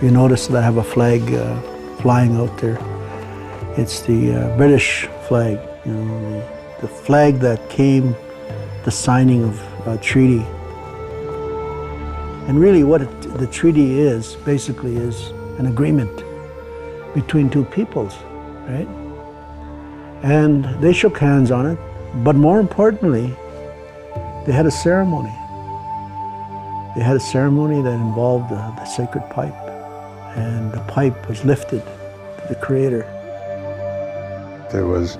You notice that I have a flag flying out there. It's the British flag, you know, the flag that came the signing of a treaty. And really what the treaty is, basically, is an agreement between two peoples, right? And they shook hands on it, but more importantly, they had a ceremony. They had a ceremony that involved the sacred pipe, and the pipe was lifted to the Creator. There was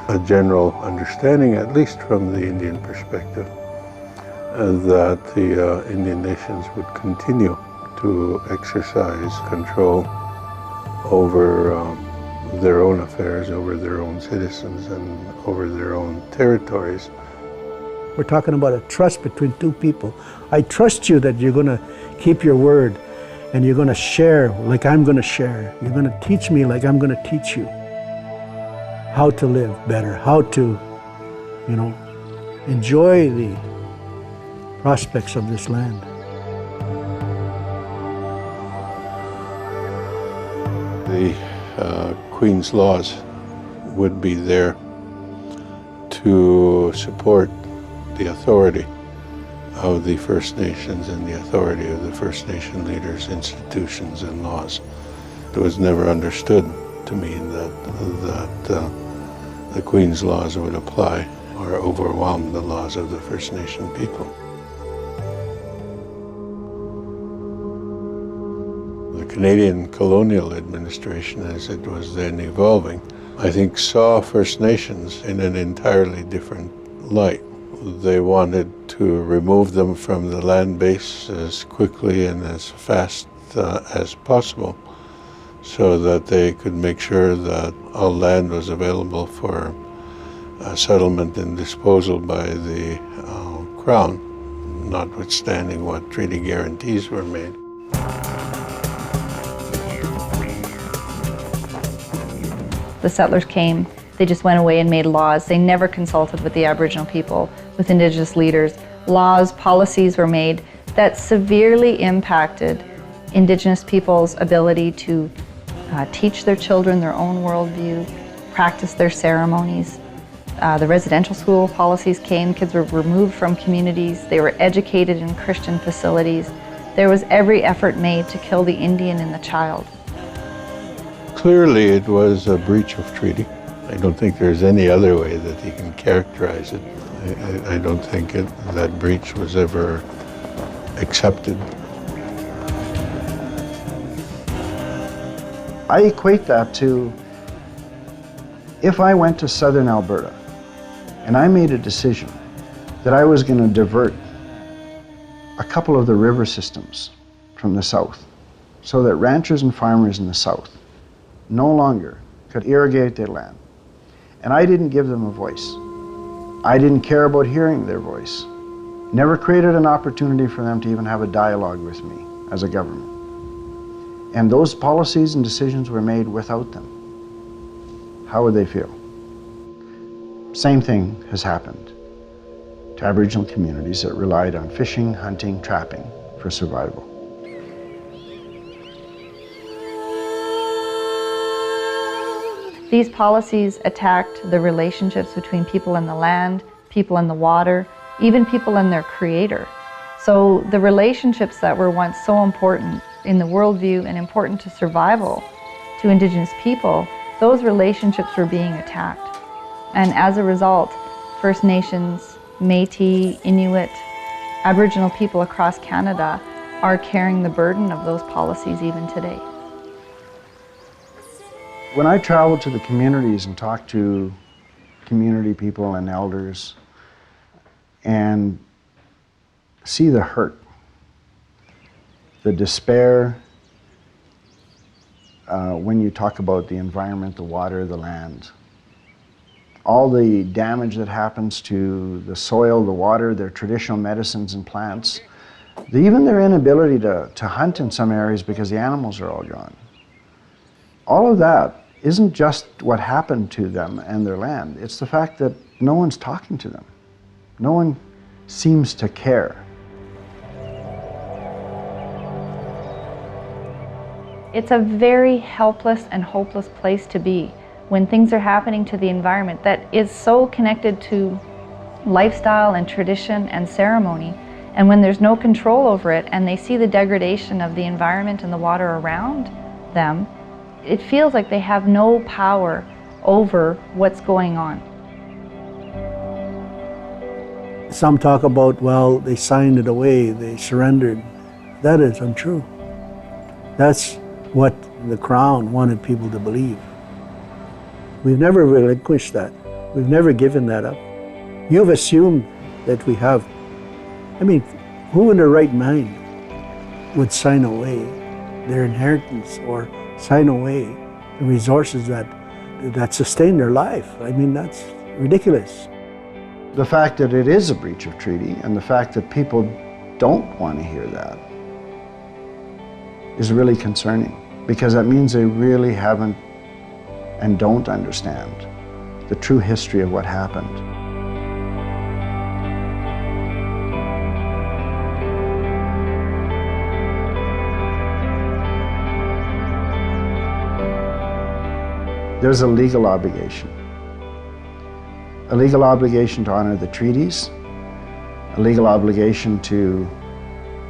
a general understanding, at least from the Indian perspective, that the Indian nations would continue to exercise control over their own affairs, over their own citizens, and over their own territories. We're talking about a trust between two people. I trust you that you're going to keep your word, and you're going to share like I'm going to share. You're going to teach me like I'm going to teach you how to live better, how to, you know, enjoy the prospects of this land. The Queen's laws would be there to support the authority of the First Nations and the authority of the First Nation leaders, institutions, and laws. It was never understood to me that the Queen's laws would apply or overwhelm the laws of the First Nation people. The Canadian colonial administration, as it was then evolving, I think saw First Nations in an entirely different light. They wanted to remove them from the land base as quickly and as fast as possible, so that they could make sure that all land was available for settlement and disposal by the Crown, notwithstanding what treaty guarantees were made. The settlers came, they just went away and made laws. They never consulted with the Aboriginal people, with Indigenous leaders. Laws, policies were made that severely impacted Indigenous people's ability to teach their children their own worldview, practice their ceremonies. The residential school policies came, kids were removed from communities, they were educated in Christian facilities. There was every effort made to kill the Indian and the child. Clearly it was a breach of treaty. I don't think there's any other way that you can characterize it. I don't think that breach was ever accepted. I equate that to if I went to southern Alberta and I made a decision that I was going to divert a couple of the river systems from the south so that ranchers and farmers in the south no longer could irrigate their land, and I didn't give them a voice. I didn't care about hearing their voice. Never created an opportunity for them to even have a dialogue with me as a government. And those policies and decisions were made without them. How would they feel? Same thing has happened to Aboriginal communities that relied on fishing, hunting, trapping for survival. These policies attacked the relationships between people and the land, people and the water, even people and their creator. So the relationships that were once so important in the worldview and important to survival to Indigenous people, those relationships were being attacked. And as a result, First Nations, Métis, Inuit, Aboriginal people across Canada are carrying the burden of those policies even today. When I travel to the communities and talk to community people and elders and see the hurt, the despair, when you talk about the environment, the water, the land, all the damage that happens to the soil, the water, their traditional medicines and plants, even their inability to hunt in some areas because the animals are all gone. All of that isn't just what happened to them and their land. It's the fact that no one's talking to them. No one seems to care. It's a very helpless and hopeless place to be when things are happening to the environment that is so connected to lifestyle and tradition and ceremony. And when there's no control over it and they see the degradation of the environment and the water around them, it feels like they have no power over what's going on. Some talk about, well, they signed it away, they surrendered. That is untrue. That's what the Crown wanted people to believe. We've never relinquished that. We've never given that up. You've assumed that we have. I mean, who in their right mind would sign away their inheritance or sign away the resources that sustain their life? I mean, that's ridiculous. The fact that it is a breach of treaty and the fact that people don't want to hear that is really concerning, because that means they really haven't and don't understand the true history of what happened. There's a legal obligation. A legal obligation to honor the treaties, a legal obligation to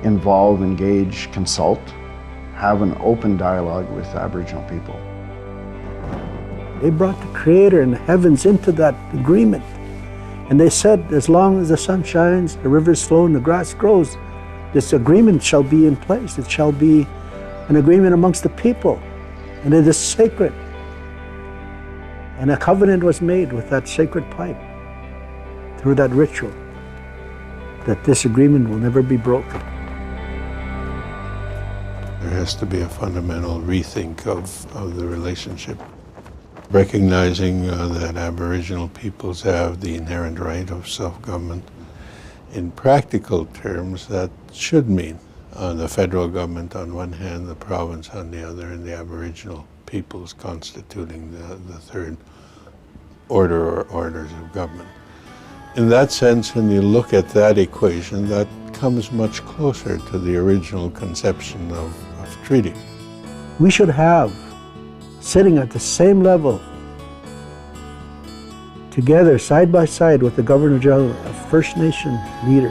involve, engage, consult, have an open dialogue with Aboriginal people. They brought the Creator and the heavens into that agreement. And they said, as long as the sun shines, the rivers flow, and the grass grows, this agreement shall be in place. It shall be an agreement amongst the people, and it is sacred. And a covenant was made with that sacred pipe through that ritual, that this agreement will never be broken. There has to be a fundamental rethink of the relationship, recognizing that Aboriginal peoples have the inherent right of self-government. In practical terms, that should mean the federal government on one hand, the province on the other, and the Aboriginal peoples constituting the third order or orders of government. In that sense, when you look at that equation, that comes much closer to the original conception of treaty. We should have, sitting at the same level, together, side by side with the Governor General, a First Nation leader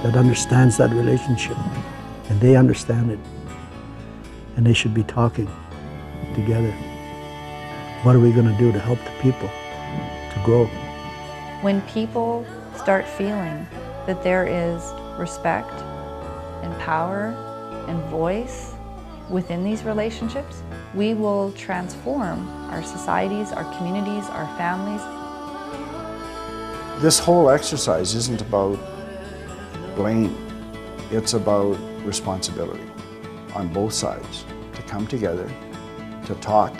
that understands that relationship, and they understand it, and they should be talking together. What are we going to do to help the people to grow? When people start feeling that there is respect and power and voice within these relationships, we will transform our societies, our communities, our families. This whole exercise isn't about blame. It's about responsibility on both sides, to come together, to talk,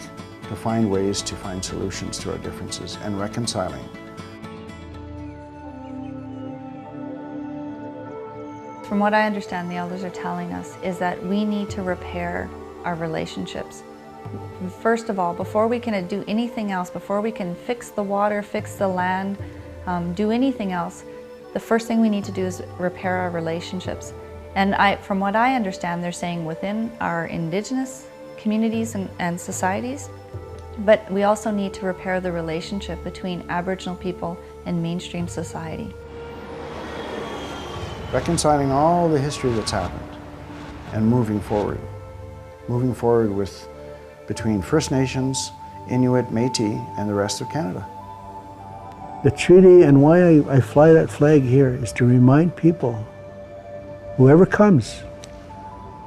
to find ways to find solutions to our differences and reconciling. From what I understand, the elders are telling us is that we need to repair our relationships. First of all, before we can do anything else, before we can fix the water, fix the land, do anything else, the first thing we need to do is repair our relationships. And from what I understand, they're saying within our Indigenous communities and societies, but we also need to repair the relationship between Aboriginal people and mainstream society. Reconciling all the history that's happened and moving forward with between First Nations, Inuit, Métis, and the rest of Canada. The treaty, and why I fly that flag here, is to remind people, whoever comes,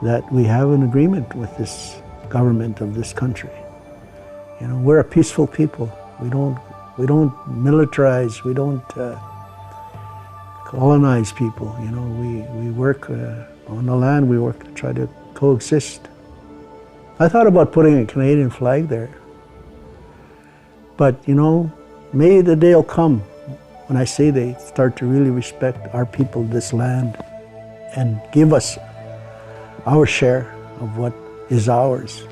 that we have an agreement with this government of this country. You know, we're a peaceful people. We don't militarize. We don't colonize people. You know, we work on the land. We work to try to coexist. I thought about putting a Canadian flag there, but you know, maybe the day will come when I say they start to really respect our people, this land, and give us our share of what is ours.